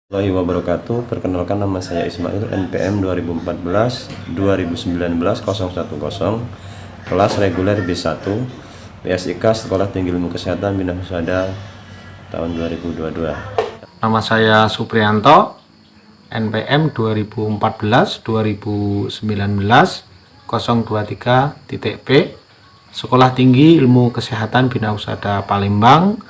Warahmatullahi wabarakatuh. Perkenalkan, nama saya Ismail, NPM 2014-2019 kelas reguler B1, PSIK Sekolah Tinggi Ilmu Kesehatan Bina Husada tahun 2022. Nama saya Supriyanto, NPM 2014-2019 023.P, Sekolah Tinggi Ilmu Kesehatan Bina Husada Palembang,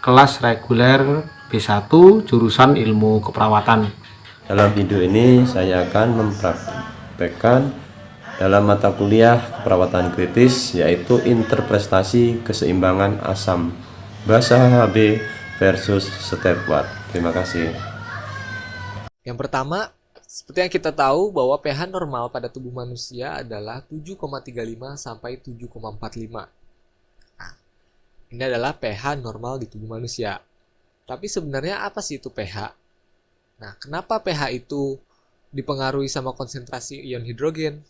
kelas reguler B1, jurusan Ilmu Keperawatan. Dalam video ini saya akan mempraktekkan dalam mata kuliah keperawatan kritis, yaitu interpretasi keseimbangan asam basa Hb versus Stewart. Terima kasih. Yang pertama, seperti yang kita tahu bahwa pH normal pada tubuh manusia adalah 7,35 sampai 7,45. Nah, ini adalah pH normal di tubuh manusia. Tapi sebenarnya apa sih itu pH? Nah, kenapa pH itu dipengaruhi sama konsentrasi ion hidrogen?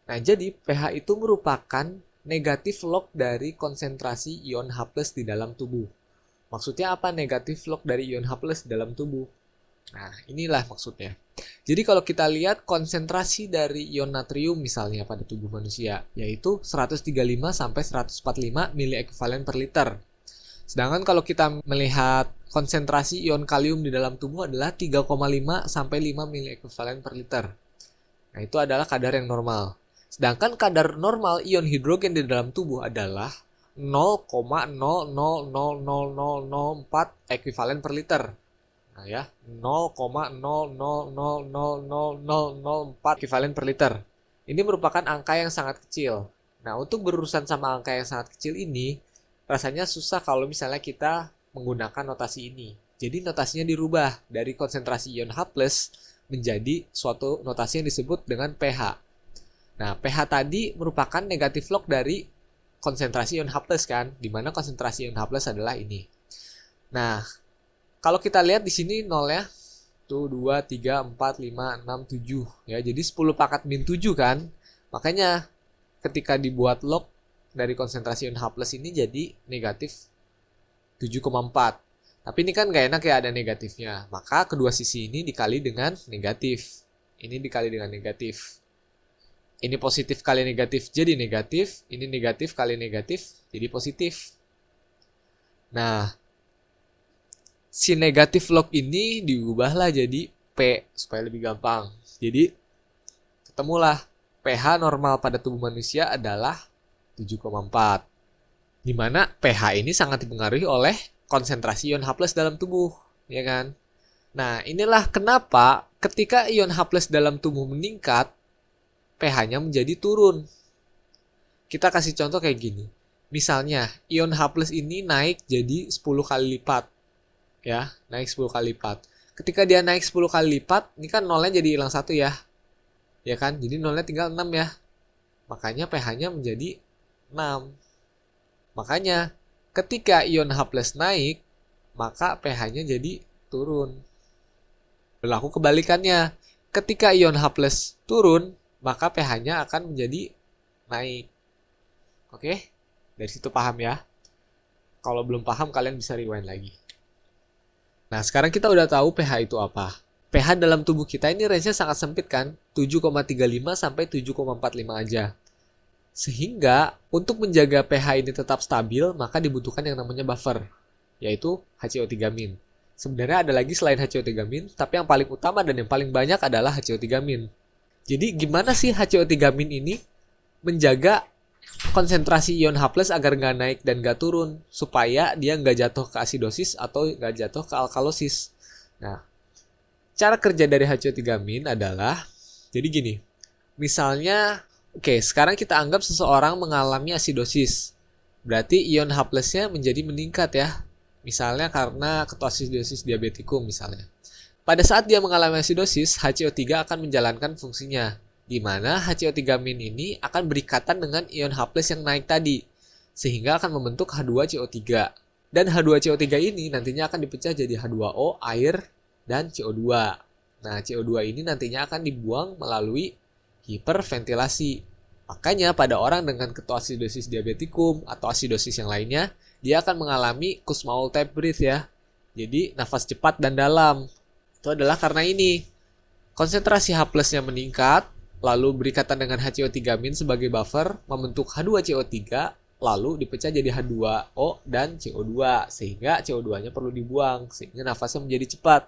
Nah, jadi pH itu merupakan negatif log dari konsentrasi ion H+ di dalam tubuh. Maksudnya apa negatif log dari ion H+ di dalam tubuh? Nah, inilah maksudnya. Jadi kalau kita lihat konsentrasi dari ion natrium misalnya pada tubuh manusia, yaitu 135 sampai 145 mili ekuivalen per liter. Sedangkan kalau kita melihat konsentrasi ion kalium di dalam tubuh adalah 3,5 sampai 5 mili ekuivalen per liter. Nah, itu adalah kadar yang normal. Sedangkan kadar normal ion hidrogen di dalam tubuh adalah 0,000004 ekuivalen per liter. Nah ya, 0,000004 ekuivalen per liter. Ini merupakan angka yang sangat kecil. Nah, untuk berurusan sama angka yang sangat kecil ini, rasanya susah kalau misalnya kita menggunakan notasi ini. Jadi notasinya dirubah dari konsentrasi ion H+ menjadi suatu notasi yang disebut dengan pH. Nah, pH tadi merupakan negatif log dari konsentrasi ion H+ kan, di mana konsentrasi ion H+ adalah ini. Nah, kalau kita lihat di sini 0 ya. Tuh 2, 3, 4, 5, 6, 7 ya. Jadi 10 pangkat min 7 kan. Makanya ketika dibuat log dari konsentrasi ion H+ ini jadi negatif 7,4. Tapi ini kan nggak enak ya ada negatifnya. Maka kedua sisi ini dikali dengan negatif. Ini dikali dengan negatif. Ini positif kali negatif jadi negatif. Ini negatif kali negatif jadi positif. Nah, si negatif log ini diubahlah jadi P supaya lebih gampang. Jadi ketemulah pH normal pada tubuh manusia adalah 7,4. Di mana pH ini sangat dipengaruhi oleh konsentrasi ion H+ dalam tubuh, ya kan? Nah, inilah kenapa ketika ion H+ dalam tubuh meningkat, pH-nya menjadi turun. Kita kasih contoh kayak gini. Misalnya, ion H+ ini naik jadi 10 kali lipat. Ya, naik 10 kali lipat. Ketika dia naik 10 kali lipat, ini kan nolnya jadi hilang 1 ya. Ya kan? Jadi nolnya tinggal 6 ya. Makanya pH-nya menjadi 6. Makanya ketika ion H+ naik, maka pH-nya jadi turun. Berlaku kebalikannya. Ketika ion H+ turun, maka pH-nya akan menjadi naik. Oke? Dari situ paham ya. Kalau belum paham, kalian bisa rewind lagi. Nah, sekarang kita udah tahu pH itu apa. pH dalam tubuh kita ini range-nya sangat sempit kan? 7,35 sampai 7,45 aja. Sehingga untuk menjaga pH ini tetap stabil, maka dibutuhkan yang namanya buffer, yaitu HCO3-. Sebenarnya ada lagi selain HCO3-, tapi yang paling utama dan yang paling banyak adalah HCO3-. Jadi gimana sih HCO3- ini menjaga konsentrasi ion H+ agar nggak naik dan nggak turun, supaya dia nggak jatuh ke asidosis atau nggak jatuh ke alkalosis. Nah, cara kerja dari HCO3- adalah, jadi gini, misalnya, oke, sekarang kita anggap seseorang mengalami asidosis. Berarti ion H+-nya menjadi meningkat ya. Misalnya karena ketoasidosis diabetikum misalnya. Pada saat dia mengalami asidosis, HCO3 akan menjalankan fungsinya, di mana HCO3- ini akan berikatan dengan ion H+ yang naik tadi, sehingga akan membentuk H2CO3. Dan H2CO3 ini nantinya akan dipecah jadi H2O, air, dan CO2. Nah, CO2 ini nantinya akan dibuang melalui hiperventilasi. Makanya pada orang dengan ketoasidosis diabetikum atau asidosis yang lainnya, dia akan mengalami Kussmaul type breath ya. Jadi nafas cepat dan dalam. Itu adalah karena ini. Konsentrasi H plusnya meningkat, lalu berikatan dengan HCO3- sebagai buffer, membentuk H2CO3, lalu dipecah jadi H2O dan CO2, sehingga CO2-nya perlu dibuang, sehingga nafasnya menjadi cepat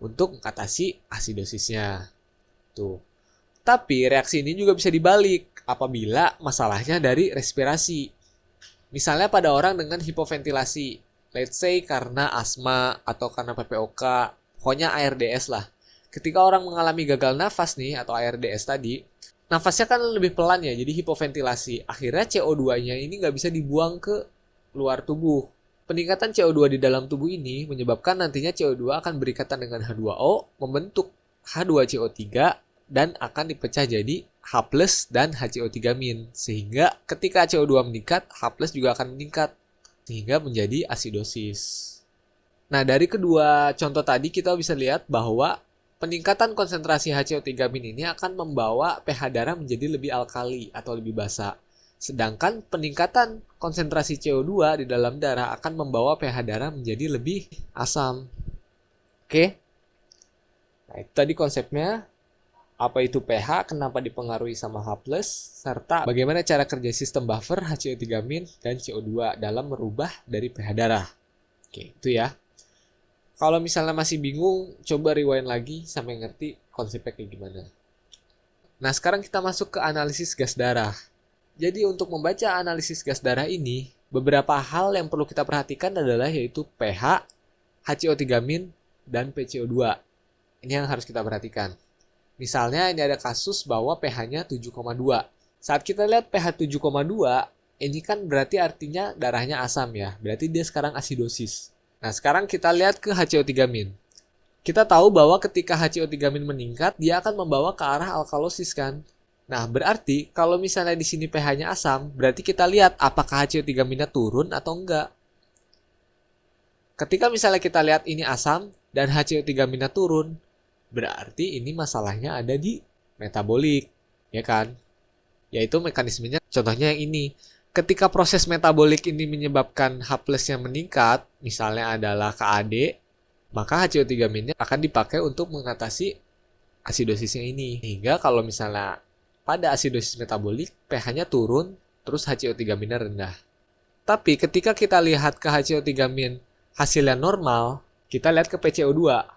untuk mengatasi asidosisnya. Tuh. Tapi reaksi ini juga bisa dibalik apabila masalahnya dari respirasi. Misalnya pada orang dengan hipoventilasi, let's say karena asma atau karena PPOK, pokoknya ARDS lah. Ketika orang mengalami gagal nafas nih atau ARDS tadi, nafasnya kan lebih pelan ya, jadi hipoventilasi. Akhirnya CO2-nya ini nggak bisa dibuang ke luar tubuh. Peningkatan CO2 di dalam tubuh ini menyebabkan nantinya CO2 akan berikatan dengan H2O, membentuk H2CO3, dan akan dipecah jadi H+ dan HCO3-. Sehingga ketika CO2 meningkat, H+ juga akan meningkat, sehingga menjadi asidosis. Nah, dari kedua contoh tadi kita bisa lihat bahwa peningkatan konsentrasi HCO3- ini akan membawa pH darah menjadi lebih alkali atau lebih basa. Sedangkan peningkatan konsentrasi CO2 di dalam darah akan membawa pH darah menjadi lebih asam. Oke? Nah, itu tadi konsepnya. Apa itu pH, kenapa dipengaruhi sama H+, serta bagaimana cara kerja sistem buffer HCO3- dan CO2 dalam merubah dari pH darah. Oke, itu ya. Kalau misalnya masih bingung, coba rewind lagi sampai ngerti konsepnya kayak gimana. Nah, sekarang kita masuk ke analisis gas darah. Jadi untuk membaca analisis gas darah ini, beberapa hal yang perlu kita perhatikan adalah yaitu pH, HCO3- dan PCO2. Ini yang harus kita perhatikan. Misalnya ini ada kasus bahwa pH-nya 7,2. Saat kita lihat pH 7,2, ini kan berarti artinya darahnya asam ya. Berarti dia sekarang asidosis. Nah, sekarang kita lihat ke HCO3-. Kita tahu bahwa ketika HCO3- meningkat, dia akan membawa ke arah alkalosis kan. Nah, berarti kalau misalnya di sini pH-nya asam, berarti kita lihat apakah HCO3-nya turun atau enggak. Ketika misalnya kita lihat ini asam dan HCO3-nya turun, berarti ini masalahnya ada di metabolik, ya kan? Yaitu mekanismenya, contohnya yang ini. Ketika proses metabolik ini menyebabkan H+-nya meningkat, misalnya adalah KAD, maka HCO3- akan dipakai untuk mengatasi asidosisnya ini. Hingga kalau misalnya pada asidosis metabolik, pH-nya turun, terus HCO3- rendah. Tapi ketika kita lihat ke HCO3- hasilnya normal, kita lihat ke PCO2.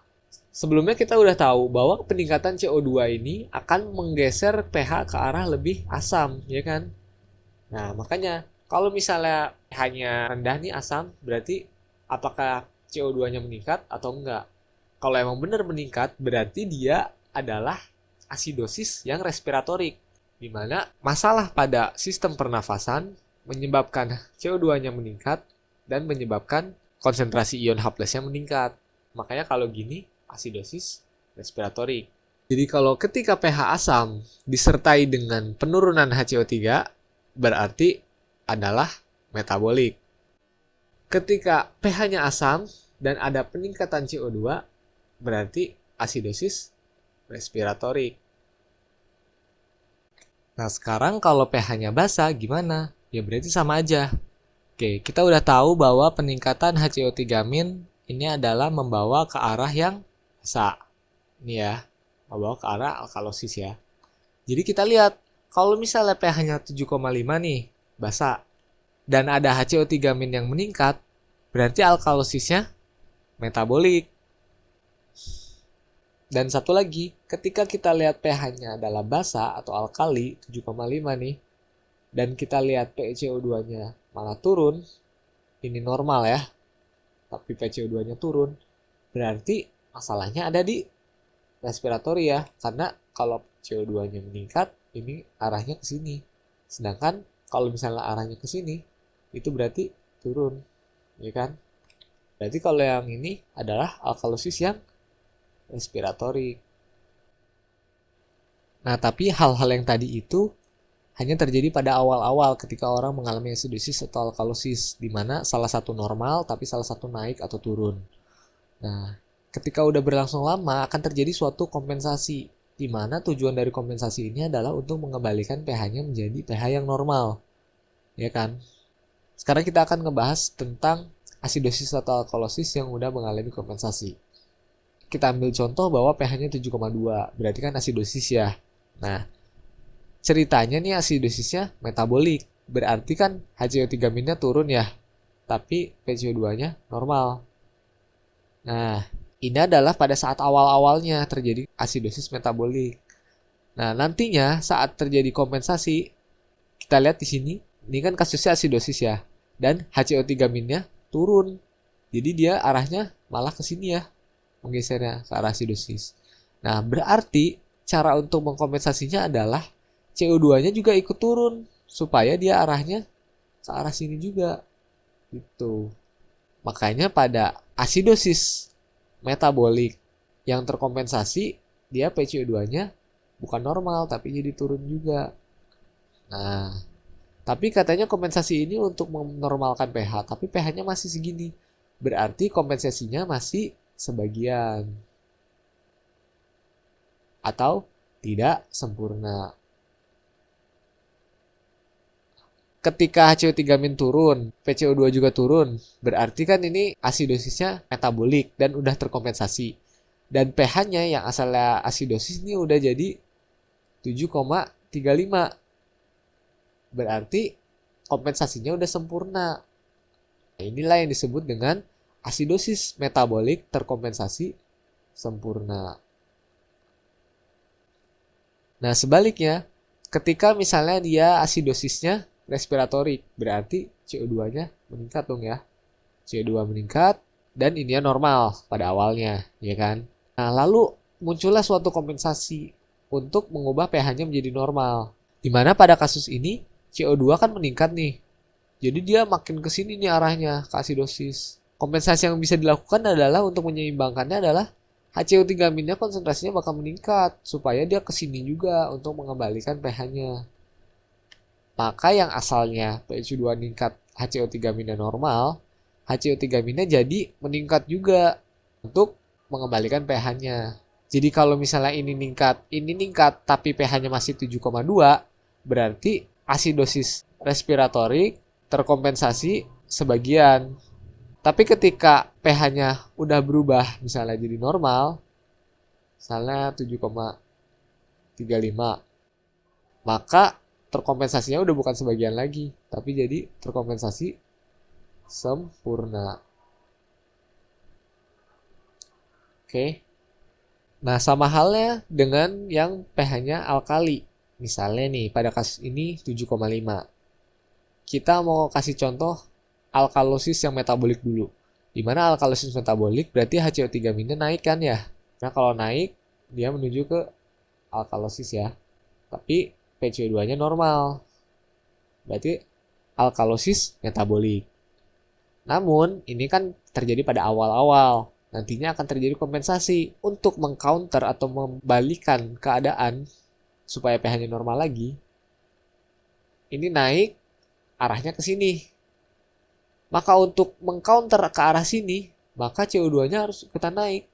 Sebelumnya kita udah tahu bahwa peningkatan CO2 ini akan menggeser pH ke arah lebih asam, ya kan? Nah, makanya kalau misalnya pH-nya rendah nih asam, berarti apakah CO2-nya meningkat atau enggak? Kalau emang benar meningkat, berarti dia adalah asidosis yang respiratorik, di mana masalah pada sistem pernafasan menyebabkan CO2-nya meningkat dan menyebabkan konsentrasi ion H+-nya meningkat. Makanya kalau gini, asidosis respiratorik. Jadi kalau ketika pH asam disertai dengan penurunan HCO3, berarti adalah metabolik. Ketika pH-nya asam dan ada peningkatan CO2, berarti asidosis respiratorik. Nah, sekarang kalau pH-nya basa gimana? Ya berarti sama aja. Oke, kita udah tahu bahwa peningkatan HCO3- ini adalah membawa ke arah yang basa. Ini ya, membawa ke arah alkalosis ya. Jadi kita lihat, kalau misalnya pH-nya 7,5 nih, basa, dan ada HCO3- yang meningkat, berarti alkalosisnya metabolik. Dan satu lagi, ketika kita lihat pH-nya adalah basa atau alkali, 7,5 nih, dan kita lihat PCO2-nya malah turun, ini normal ya, tapi PCO2-nya turun, berarti masalahnya ada di respiratori ya, karena kalau CO2-nya meningkat, ini arahnya ke sini. Sedangkan kalau misalnya arahnya ke sini, itu berarti turun, ya kan? Berarti kalau yang ini adalah alkalosis yang respiratori. Nah, tapi hal-hal yang tadi itu hanya terjadi pada awal-awal ketika orang mengalami acidosis atau alkalosis, di mana salah satu normal tapi salah satu naik atau turun. Nah, ketika udah berlangsung lama akan terjadi suatu kompensasi, di mana tujuan dari kompensasi ini adalah untuk mengembalikan pH-nya menjadi pH yang normal. Ya kan? Sekarang kita akan ngebahas tentang asidosis atau alkalosis yang udah mengalami kompensasi. kita ambil contoh bahwa pH-nya 7,2, berarti kan asidosis ya. Nah, ceritanya nih asidosisnya metabolik, berarti kan HCO3- turun ya, tapi PCO2-nya normal. Nah, ini adalah pada saat awal-awalnya terjadi asidosis metabolik. Nah, nantinya saat terjadi kompensasi, kita lihat di sini, ini kan kasusnya asidosis ya, dan HCO3- turun. Jadi dia arahnya malah ke sini ya, menggesernya ke arah asidosis. Nah, berarti cara untuk mengkompensasinya adalah CO2-nya juga ikut turun supaya dia arahnya ke arah sini juga. Gitu. Makanya pada asidosis metabolik yang terkompensasi, dia PCO2-nya bukan normal tapi jadi turun juga. Nah, tapi katanya kompensasi ini untuk menormalkan pH, tapi pH-nya masih segini. Berarti kompensasinya masih sebagian atau tidak sempurna. Ketika HCO3- turun, PCO2 juga turun, berarti kan ini asidosisnya metabolik dan udah terkompensasi. Dan pH-nya yang asalnya asidosis ini udah jadi 7,35. Berarti kompensasinya udah sempurna. Nah, inilah yang disebut dengan asidosis metabolik terkompensasi sempurna. Nah, sebaliknya, ketika misalnya dia asidosisnya respiratorik, berarti CO2-nya meningkat dong ya. CO2 meningkat dan ini normal pada awalnya, ya kan? Nah, lalu muncullah suatu kompensasi untuk mengubah pH-nya menjadi normal. Di mana pada kasus ini CO2 kan meningkat nih. Jadi dia makin ke sini nih arahnya ke asidosis. Kompensasi yang bisa dilakukan adalah untuk menyeimbangkannya adalah HCO3- konsentrasinya bakal meningkat supaya dia ke sini juga untuk mengembalikan pH-nya. Maka yang asalnya pH2 meningkat, HCO3- normal, HCO3- jadi meningkat juga untuk mengembalikan pH-nya. Jadi kalau misalnya ini meningkat, tapi pH-nya masih 7,2, berarti asidosis respiratorik terkompensasi sebagian. Tapi ketika pH-nya udah berubah, misalnya jadi normal, misalnya 7,35, maka terkompensasinya udah bukan sebagian lagi, tapi jadi terkompensasi sempurna. Oke. Nah, sama halnya dengan yang pH-nya alkali. Misalnya nih, pada kasus ini 7,5. Kita mau kasih contoh alkalosis yang metabolik dulu. Di mana alkalosis metabolik berarti HCO3- naik kan ya. Nah, kalau naik, dia menuju ke alkalosis ya. Tapi PCO2-nya normal. Berarti alkalosis metabolik. Namun, ini kan terjadi pada awal-awal. Nantinya akan terjadi kompensasi untuk mengcounter atau membalikan keadaan supaya pH-nya normal lagi. Ini naik, arahnya ke sini. Maka untuk mengcounter ke arah sini, maka CO2-nya harus ikutan naik.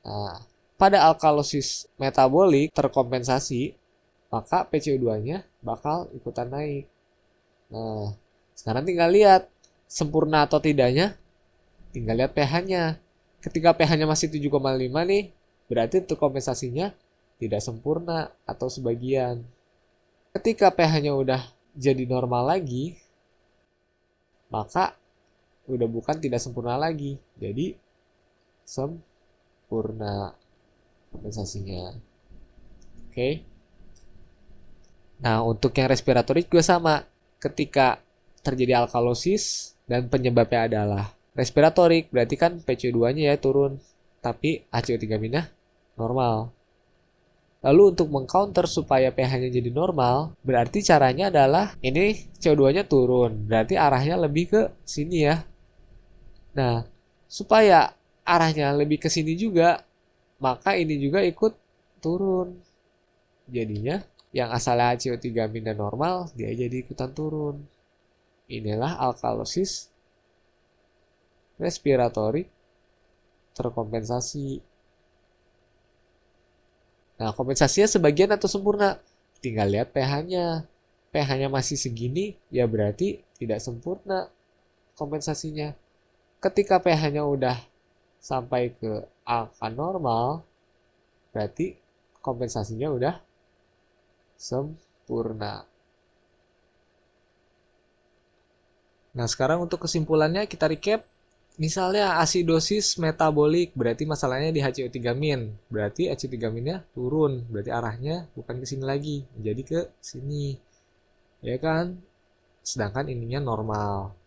Nah, pada alkalosis metabolik terkompensasi, maka PCO2-nya bakal ikutan naik. Nah, sekarang tinggal lihat sempurna atau tidaknya, tinggal lihat pH-nya. Ketika pH-nya masih 7,5 nih, berarti terkompensasinya tidak sempurna atau sebagian. Ketika pH-nya udah jadi normal lagi, maka udah bukan tidak sempurna lagi, jadi sempurna kompensasinya. Oke. Nah, untuk yang respiratorik juga sama. Ketika terjadi alkalosis dan penyebabnya adalah respiratorik, berarti kan PCO2-nya ya turun, tapi HCO3- normal. Lalu untuk mengcounter supaya pH-nya jadi normal, berarti caranya adalah ini CO2-nya turun, berarti arahnya lebih ke sini ya. Nah, supaya arahnya lebih ke sini juga, maka ini juga ikut turun. Jadinya yang asalnya HCO3- normal, dia jadi ikutan turun. Inilah alkalosis respiratorik terkompensasi. Nah, kompensasinya sebagian atau sempurna? Tinggal lihat pH-nya. pH-nya masih segini, ya berarti tidak sempurna kompensasinya. Ketika pH-nya udah sampai ke angka normal, berarti kompensasinya udah sempurna. Nah, sekarang untuk kesimpulannya kita recap. Misalnya asidosis metabolik, berarti masalahnya di HCO3-. Berarti HCO3-nya turun, berarti arahnya bukan ke sini lagi, jadi ke sini. Ya kan? Sedangkan ininya normal.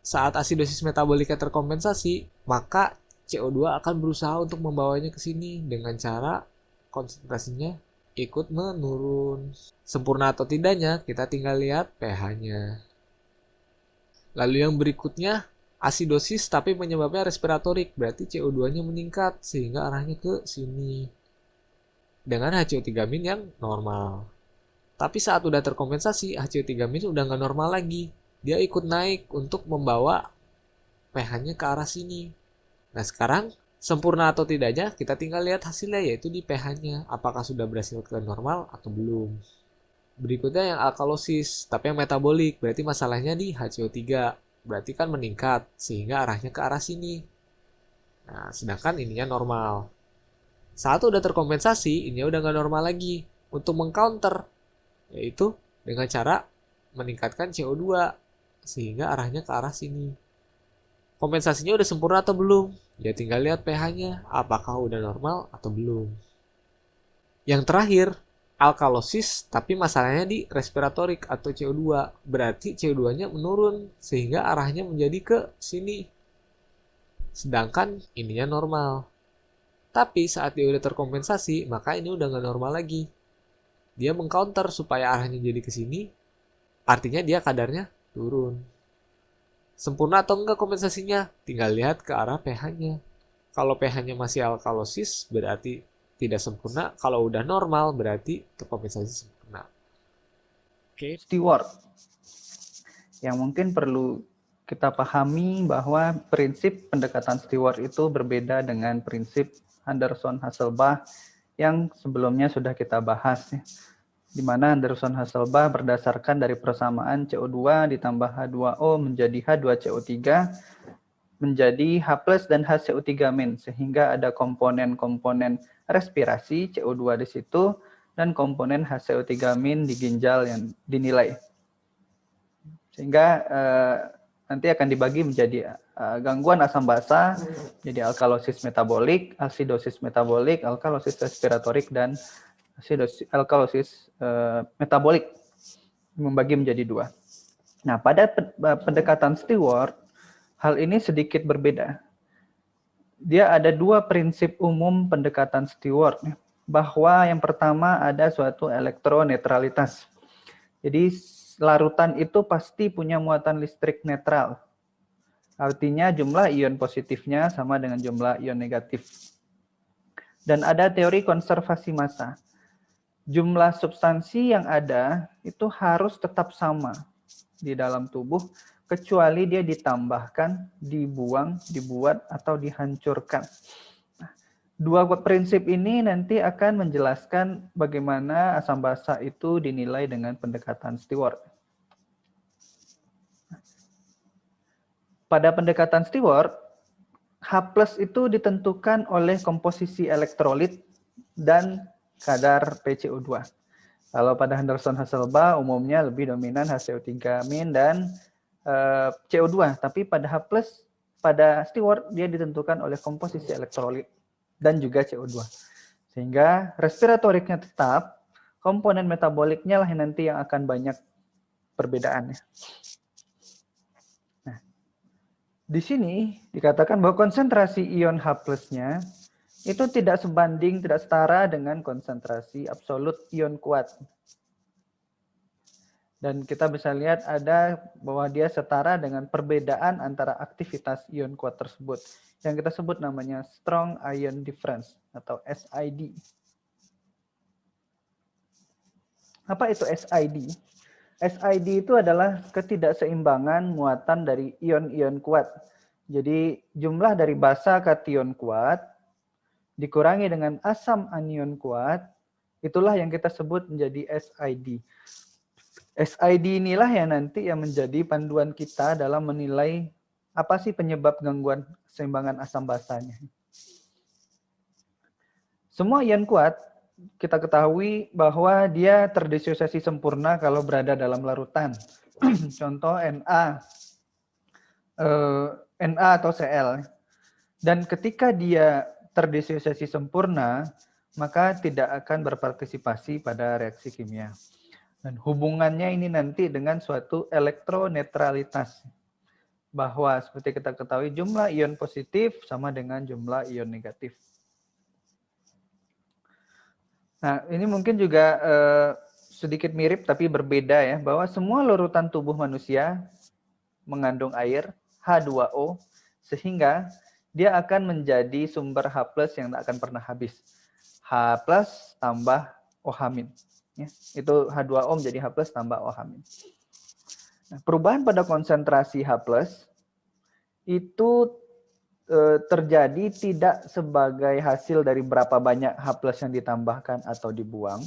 Saat asidosis metaboliknya terkompensasi, maka CO2 akan berusaha untuk membawanya ke sini dengan cara konsentrasinya ikut menurun. Sempurna atau tidaknya, kita tinggal lihat pH-nya. Lalu yang berikutnya, asidosis tapi penyebabnya respiratorik, berarti CO2-nya meningkat sehingga arahnya ke sini. Dengan HCO3- yang normal. Tapi saat udah terkompensasi, HCO3- udah nggak normal lagi. Dia ikut naik untuk membawa pH-nya ke arah sini. Nah sekarang, sempurna atau tidaknya, kita tinggal lihat hasilnya yaitu di pH-nya. Apakah sudah berhasil ke normal atau belum. Berikutnya yang alkalosis, tapi yang metabolik, berarti masalahnya di HCO3. Berarti kan meningkat, sehingga arahnya ke arah sini. Nah, sedangkan ininya normal. Saat udah terkompensasi, ininya udah nggak normal lagi. Untuk mengcounter, yaitu dengan cara meningkatkan CO2, sehingga arahnya ke arah sini. Kompensasinya udah sempurna atau belum? Ya tinggal lihat pH-nya, apakah udah normal atau belum. Yang terakhir, alkalosis, tapi masalahnya di respiratorik atau CO2. Berarti CO2-nya menurun, sehingga arahnya menjadi ke sini. Sedangkan ininya normal. Tapi saat dia udah terkompensasi, maka ini udah nggak normal lagi. Dia mengcounter supaya arahnya jadi ke sini, artinya dia kadarnya turun. Sempurna atau enggak kompensasinya? Tinggal lihat ke arah pH-nya. Kalau pH-nya masih alkalosis, berarti tidak sempurna. Kalau udah normal, berarti terkompensasi sempurna. Oke. Steward. Yang mungkin perlu kita pahami bahwa prinsip pendekatan Steward itu berbeda dengan prinsip Anderson-Hasselbalch yang sebelumnya sudah kita bahas, ya. Di mana Anderson-Hasselbalch berdasarkan dari persamaan CO2 ditambah H2O menjadi H2CO3 menjadi H+ dan HCO3-, sehingga ada komponen-komponen respirasi CO2 di situ dan komponen HCO3- di ginjal yang dinilai. Sehingga nanti akan dibagi menjadi gangguan asam basa, jadi alkalosis metabolik, asidosis metabolik, alkalosis respiratorik, dan alkalosis metabolik, membagi menjadi dua. Nah, pada pendekatan Steward, hal ini sedikit berbeda. Dia ada dua prinsip umum pendekatan Steward, bahwa yang pertama ada suatu elektronetralitas. Jadi larutan itu pasti punya muatan listrik netral. Artinya jumlah ion positifnya sama dengan jumlah ion negatif. Dan ada teori konservasi massa. Jumlah substansi yang ada itu harus tetap sama di dalam tubuh, kecuali dia ditambahkan, dibuang, dibuat, atau dihancurkan. Dua prinsip ini nanti akan menjelaskan bagaimana asam basa itu dinilai dengan pendekatan Steward. Pada pendekatan Steward, H+ itu ditentukan oleh komposisi elektrolit dan kadar PCO2. Kalau pada Anderson-Hasselbalch umumnya lebih dominan HCO3- dan CO2, tapi pada H+, pada Steward dia ditentukan oleh komposisi elektrolit dan juga CO2. Sehingga respiratoriknya tetap, komponen metaboliknya lah yang nanti yang akan banyak perbedaannya. Nah, di sini dikatakan bahwa konsentrasi ion H+-nya itu tidak sebanding, tidak setara dengan konsentrasi absolut ion kuat. Dan kita bisa lihat ada bahwa dia setara dengan perbedaan antara aktivitas ion kuat tersebut. Yang kita sebut namanya strong ion difference atau SID. Apa itu SID? SID itu adalah ketidakseimbangan muatan dari ion-ion kuat. Jadi jumlah dari basa kation kuat dikurangi dengan asam anion kuat, itulah yang kita sebut menjadi SID. SID inilah yang nanti yang menjadi panduan kita dalam menilai apa sih penyebab gangguan keseimbangan asam basanya. Semua ion kuat kita ketahui bahwa dia terdisosiasi sempurna kalau berada dalam larutan. Contoh Na atau Cl. Dan ketika dia terdisosiasi sempurna, maka tidak akan berpartisipasi pada reaksi kimia. Dan hubungannya ini nanti dengan suatu elektronetralitas. Bahwa seperti kita ketahui jumlah ion positif sama dengan jumlah ion negatif. Nah, ini mungkin juga sedikit mirip tapi berbeda ya, bahwa semua larutan tubuh manusia mengandung air, H2O, sehingga dia akan menjadi sumber H+ yang tak akan pernah habis. H+ tambah OH-. Ya, itu H2O menjadi H+ tambah OH-. Nah, perubahan pada konsentrasi H+ itu terjadi tidak sebagai hasil dari berapa banyak H+ yang ditambahkan atau dibuang,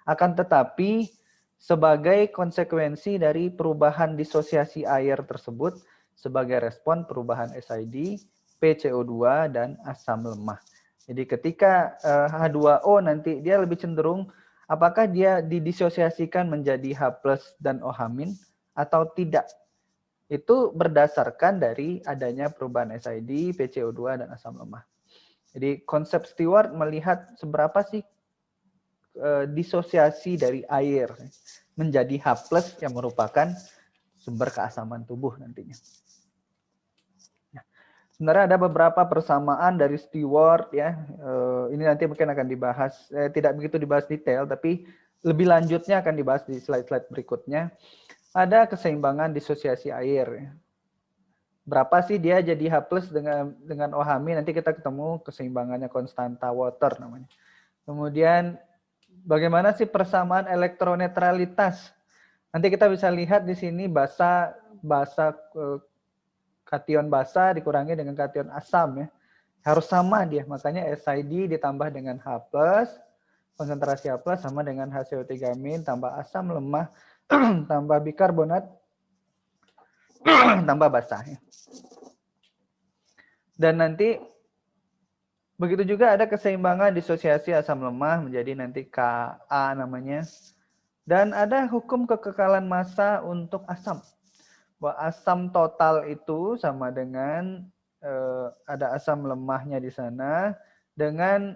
akan tetapi sebagai konsekuensi dari perubahan disosiasi air tersebut sebagai respon perubahan SID, PCO2, dan asam lemah. Jadi ketika H2O nanti dia lebih cenderung apakah dia didisosiasikan menjadi H+ dan OH- atau tidak. Itu berdasarkan dari adanya perubahan SID, PCO2, dan asam lemah. Jadi konsep Stewart melihat seberapa sih disosiasi dari air menjadi H+ yang merupakan sumber keasaman tubuh nantinya. Nah, sebenarnya ada beberapa persamaan dari Stewart ya. Ini nanti mungkin akan dibahas, tidak begitu dibahas detail, tapi lebih lanjutnya akan dibahas di slide-slide berikutnya. Ada keseimbangan disosiasi air. Berapa sih dia jadi H+ dengan OH-, nanti kita ketemu keseimbangannya konstanta water namanya. Kemudian bagaimana sih persamaan elektronetralitas? Nanti kita bisa lihat di sini basa kation basa dikurangi dengan kation asam ya. Harus sama dia, makanya SID ditambah dengan H+, konsentrasi H+ sama dengan HCO3- tambah asam lemah tambah bikarbonat tambah basah. Dan nanti begitu juga ada keseimbangan disosiasi asam lemah menjadi nanti Ka namanya. Dan ada hukum kekekalan massa untuk asam. Bahwa asam total itu sama dengan ada asam lemahnya di sana dengan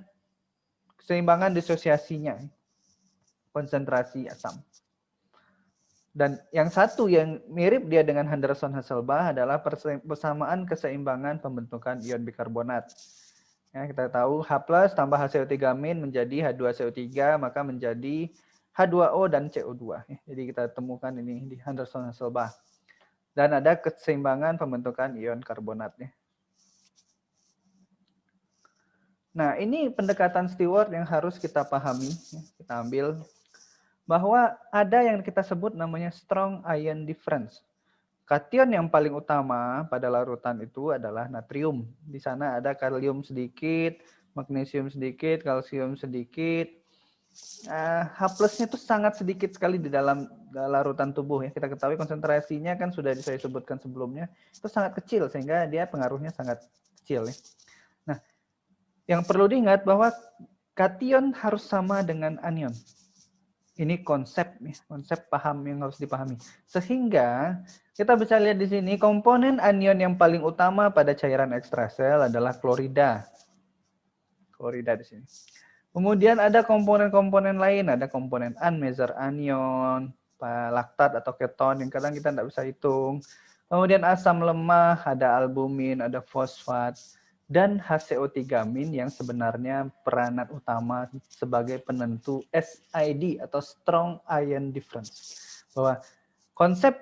keseimbangan disosiasinya. Konsentrasi asam. Dan yang satu yang mirip dia dengan Henderson-Hasselbalch adalah persamaan keseimbangan pembentukan ion bikarbonat. Ya, kita tahu H+ tambah HCO3- menjadi H2CO3, maka menjadi H2O dan CO2. Jadi kita temukan ini di Henderson-Hasselbalch. Dan ada keseimbangan pembentukan ion karbonat. Nah, ini pendekatan Stewart yang harus kita pahami. Kita ambil bahwa ada yang kita sebut namanya strong ion difference. Kation yang paling utama pada larutan itu adalah natrium. Di sana ada kalium sedikit, magnesium sedikit, kalsium sedikit. H+-nya itu sangat sedikit sekali di dalam larutan tubuh ya. Kita ketahui konsentrasinya kan sudah saya sebutkan sebelumnya, itu sangat kecil sehingga dia pengaruhnya sangat kecil ya. Nah, yang perlu diingat bahwa kation harus sama dengan anion. Ini konsep paham yang harus dipahami. Sehingga kita bisa lihat di sini komponen anion yang paling utama pada cairan ekstrasel adalah klorida. Klorida di sini. Kemudian ada komponen-komponen lain, ada komponen unmeasured anion, laktat atau keton yang kadang kita tidak bisa hitung. Kemudian asam lemah, ada albumin, ada fosfat, dan HCO3- yang sebenarnya peranan utama sebagai penentu SID atau strong ion difference. Bahwa konsep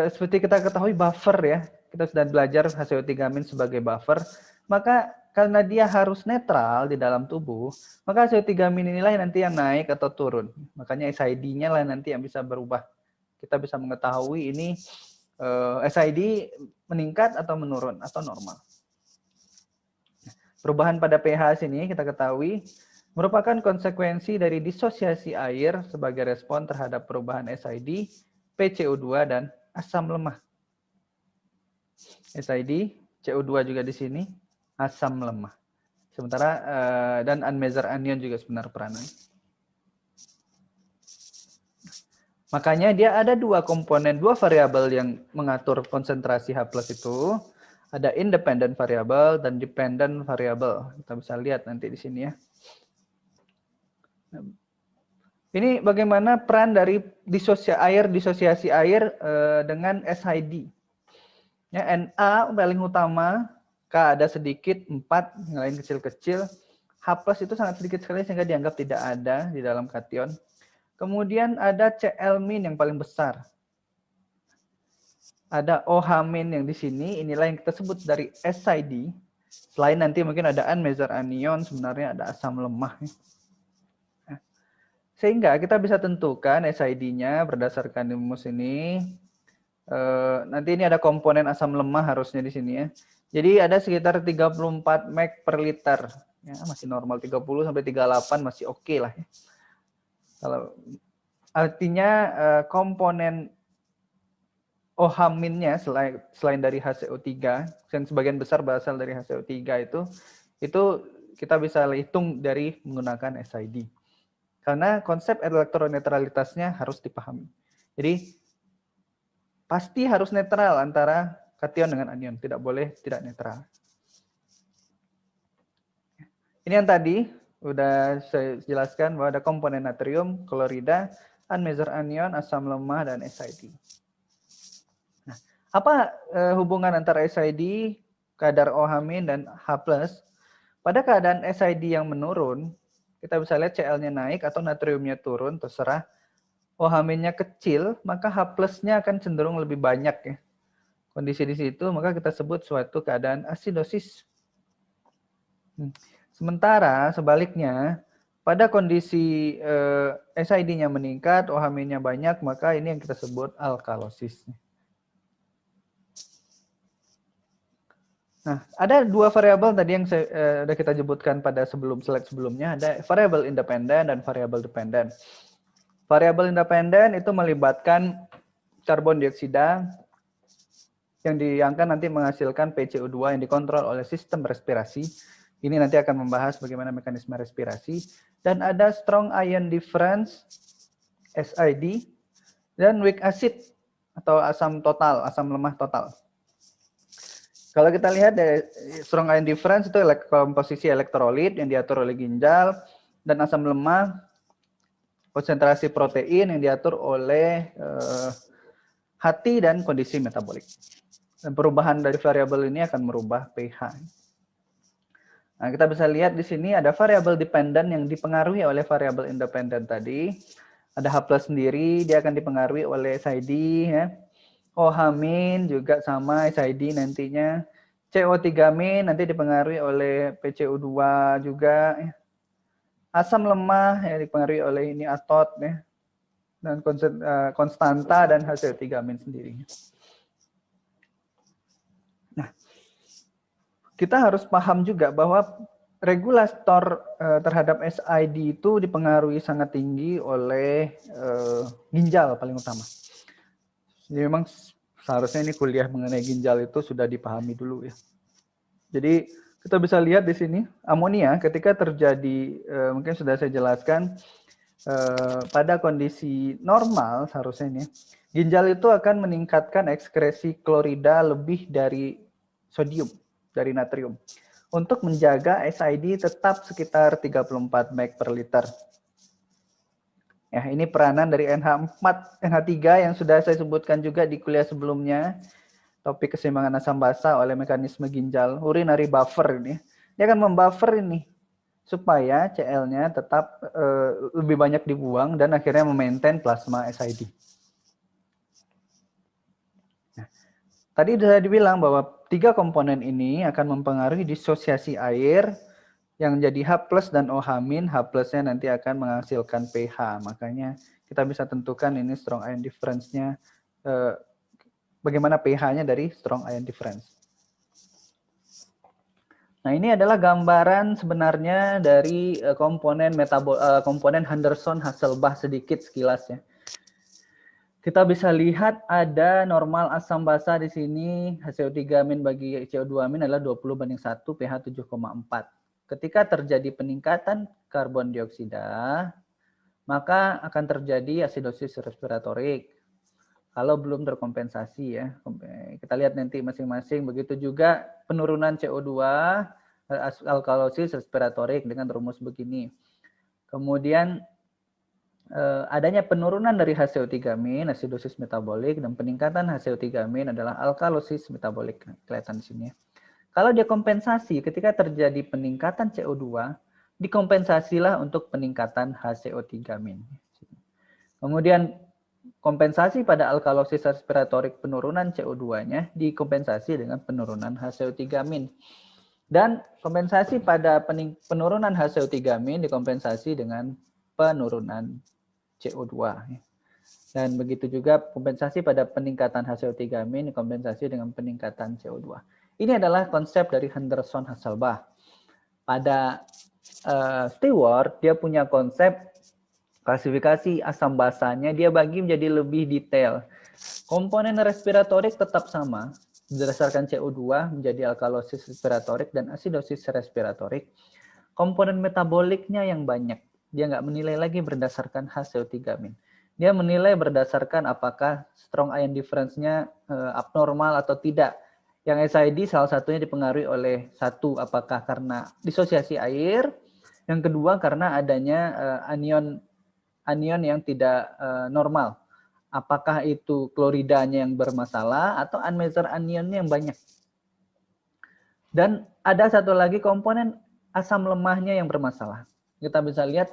seperti kita ketahui buffer ya, kita sudah belajar HCO3- sebagai buffer, maka karena dia harus netral di dalam tubuh, maka HCO3- inilah nanti yang naik atau turun. Makanya SID-nya lah nanti yang bisa berubah. Kita bisa mengetahui ini SID meningkat atau menurun atau normal. Perubahan pada pH sini kita ketahui merupakan konsekuensi dari disosiasi air sebagai respon terhadap perubahan SID, PCO2, dan asam lemah. SID, CO2 juga di sini, asam lemah. Sementara dan unmeasured anion juga sebenarnya peranan. Makanya dia ada dua komponen, dua variabel yang mengatur konsentrasi H+ itu. Ada independent variable dan dependent variable. Kita bisa lihat nanti di sini ya. Ini bagaimana peran dari disosiasi air dengan SID. Ya, Na paling utama, K ada sedikit, 4, yang lain kecil-kecil. H+ itu sangat sedikit sekali sehingga dianggap tidak ada di dalam kation. Kemudian ada Cl- yang paling besar. Ada OH- yang di sini, inilah yang kita sebut dari SID. Selain nanti mungkin ada unmeasured anion, sebenarnya ada asam lemah. Sehingga kita bisa tentukan SID-nya berdasarkan rumus ini. Nanti ini ada komponen asam lemah harusnya di sini ya. Jadi ada sekitar 34 mg per liter. Ya, masih normal 30 sampai 38 masih oke lah ya. Kalau artinya komponen OH-nya selain dari HCO3 yang sebagian besar berasal dari HCO3 itu kita bisa hitung dari menggunakan SID. Karena konsep elektronetralitasnya harus dipahami. Jadi pasti harus netral antara kation dengan anion, tidak boleh tidak netral. Ini yang tadi udah saya jelaskan bahwa ada komponen natrium, klorida, unmeasured anion, asam lemah, dan SID. Nah, apa hubungan antara SID, kadar OH- dan H+? Pada keadaan SID yang menurun, kita bisa lihat Cl-nya naik atau natriumnya turun, terserah. OH-nya kecil, maka H+-nya akan cenderung lebih banyak ya. Kondisi di situ, maka kita sebut suatu keadaan asidosis. Sementara sebaliknya, pada kondisi SID-nya meningkat, OH-nya banyak, maka ini yang kita sebut alkalosis. Nah, ada dua variabel tadi yang sudah kita sebutkan pada slide sebelumnya, ada variabel independen dan variabel dependen. Variabel independen itu melibatkan karbon dioksida yang diangkat nanti menghasilkan PCO2 yang dikontrol oleh sistem respirasi. Ini nanti akan membahas bagaimana mekanisme respirasi. Dan ada strong ion difference, SID, dan weak acid atau asam lemah total. Kalau kita lihat dari strong ion difference itu komposisi elektrolit yang diatur oleh ginjal, dan asam lemah konsentrasi protein yang diatur oleh hati dan kondisi metabolik. Dan perubahan dari variabel ini akan merubah pH. Nah, kita bisa lihat di sini ada variabel dependen yang dipengaruhi oleh variabel independen tadi. Ada H+ sendiri, dia akan dipengaruhi oleh SID ya. OH- juga sama SID nantinya. CO3- nanti dipengaruhi oleh PCO2 juga. Asam lemah yang dipengaruhi oleh ini atot ya. Dan konstanta dan HCO3- sendiri. Nah, kita harus paham juga bahwa regulator terhadap SID itu dipengaruhi sangat tinggi oleh ginjal paling utama. Jadi memang seharusnya ini kuliah mengenai ginjal itu sudah dipahami dulu ya. Jadi kita bisa lihat di sini amonia ketika terjadi mungkin sudah saya jelaskan pada kondisi normal seharusnya ini ginjal itu akan meningkatkan ekskresi klorida lebih dari sodium, dari natrium untuk menjaga SID tetap sekitar 34 mg per liter. Ya, ini peranan dari NH4, NH3 yang sudah saya sebutkan juga di kuliah sebelumnya. Topik keseimbangan asam basa oleh mekanisme ginjal, urinary buffer ini. Dia akan membuffer ini supaya Cl-nya tetap lebih banyak dibuang dan akhirnya memaintain plasma SID. Nah, tadi sudah dibilang bahwa 3 komponen ini akan mempengaruhi disosiasi air yang jadi H+ dan OH-, H+-nya nanti akan menghasilkan pH. Makanya kita bisa tentukan ini strong ion difference-nya, bagaimana pH-nya dari strong ion difference. Nah, ini adalah gambaran sebenarnya dari komponen Henderson-Hasselbalch sedikit sekilas ya. Kita bisa lihat ada normal asam basa di sini, HCO3- bagi CO2- adalah 20/1, pH 7,4. ketika terjadi peningkatan karbon dioksida, maka akan terjadi asidosis respiratorik. Kalau belum terkompensasi ya. Kita lihat nanti masing-masing. Begitu juga penurunan CO2, alkalosis respiratorik dengan rumus begini. Kemudian adanya penurunan dari HCO3-, asidosis metabolik, dan peningkatan HCO3- adalah alkalosis metabolik. Kelihatan di sini. Kalau dia kompensasi, ketika terjadi peningkatan CO2, dikompensasilah untuk peningkatan HCO3-. Kemudian kompensasi pada alkalosis respiratorik, penurunan CO2-nya dikompensasi dengan penurunan HCO3-. Dan kompensasi pada penurunan HCO3- dikompensasi dengan penurunan CO2. Dan begitu juga kompensasi pada peningkatan HCO3- dikompensasi dengan peningkatan CO2. Ini adalah konsep dari Henderson-Hasselbalch. Pada Stewart, dia punya konsep klasifikasi asam basanya, dia bagi menjadi lebih detail. Komponen respiratorik tetap sama, berdasarkan CO2 menjadi alkalosis respiratorik dan asidosis respiratorik. Komponen metaboliknya yang banyak. Dia nggak menilai lagi berdasarkan HCO3-. Dia menilai berdasarkan apakah strong ion difference-nya abnormal atau tidak. Yang SID salah satunya dipengaruhi oleh satu, apakah karena disosiasi air, yang kedua karena adanya anion yang tidak normal. Apakah itu kloridanya yang bermasalah atau unmeasured anionnya yang banyak. Dan ada satu lagi komponen asam lemahnya yang bermasalah. Kita bisa lihat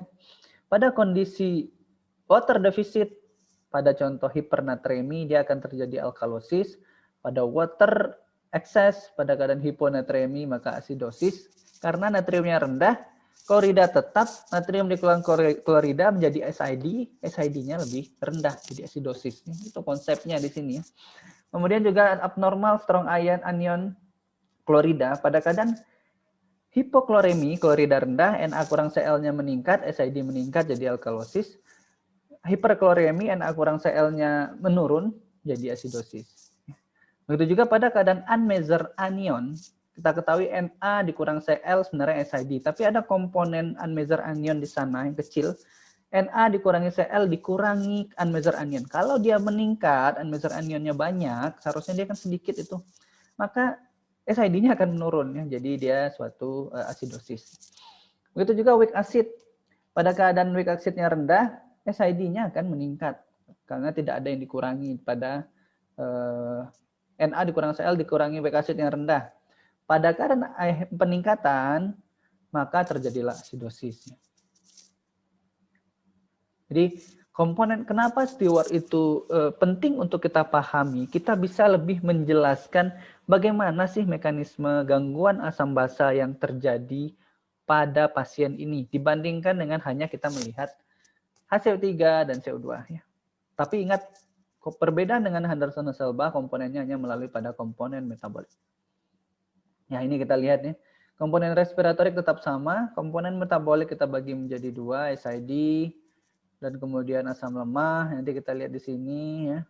pada kondisi water deficit, pada contoh hipernatremi dia akan terjadi alkalosis, pada water excess, pada keadaan hiponatremi maka asidosis, karena natriumnya rendah, klorida tetap, natrium dikurang klorida menjadi SID, SID-nya lebih rendah, jadi asidosis. Itu konsepnya di sini. Kemudian juga abnormal strong ion anion klorida, pada keadaan hipokloremi, klorida rendah, Na kurang Cl-nya meningkat, SID meningkat jadi alkalosis. Hiperkloremi, Na kurang Cl-nya menurun jadi asidosis. Begitu juga pada keadaan unmeasured anion, kita ketahui Na dikurang Cl sebenarnya SID, tapi ada komponen unmeasured anion di sana yang kecil. Na dikurangi Cl dikurangi unmeasured anion. Kalau dia meningkat, unmeasured anionnya banyak, seharusnya dia kan sedikit itu. Maka SID-nya akan menurun ya, jadi dia suatu asidosis. Begitu juga weak acid. Pada keadaan weak acidnya rendah, SID-nya akan meningkat karena tidak ada yang dikurangi pada Na dikurangi Cl dikurangi weak acid yang rendah. Pada keadaan peningkatan, maka terjadilah asidosis. Jadi komponen kenapa Stewart itu penting untuk kita pahami, kita bisa lebih menjelaskan bagaimana sih mekanisme gangguan asam basa yang terjadi pada pasien ini dibandingkan dengan hanya kita melihat HCO3 dan CO2 ya. Tapi ingat, perbedaan dengan Henderson-Hasselbalch komponennya hanya melalui pada komponen metabolik. Ya, ini kita lihat nih. Komponen respiratorik tetap sama, komponen metabolik kita bagi menjadi dua, SID dan kemudian asam lemah. Nanti kita lihat di sini ya.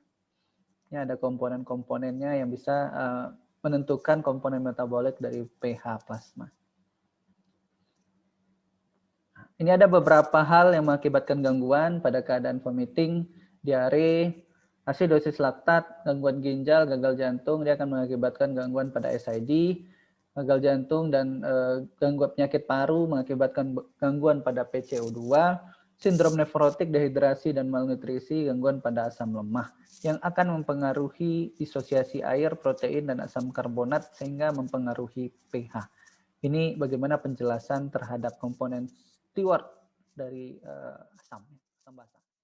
Ini ada komponen-komponennya yang bisa menentukan komponen metabolik dari pH plasma. Ini ada beberapa hal yang mengakibatkan gangguan pada keadaan vomiting, diare, asidosis laktat, gangguan ginjal, gagal jantung. Dia akan mengakibatkan gangguan pada SID, gagal jantung, dan gangguan penyakit paru mengakibatkan gangguan pada PCO2, sindrom nefrotik, dehidrasi, dan malnutrisi, gangguan pada asam lemah yang akan mempengaruhi disosiasi air, protein, dan asam karbonat sehingga mempengaruhi pH. Ini bagaimana penjelasan terhadap komponen Stewart dari asam basa.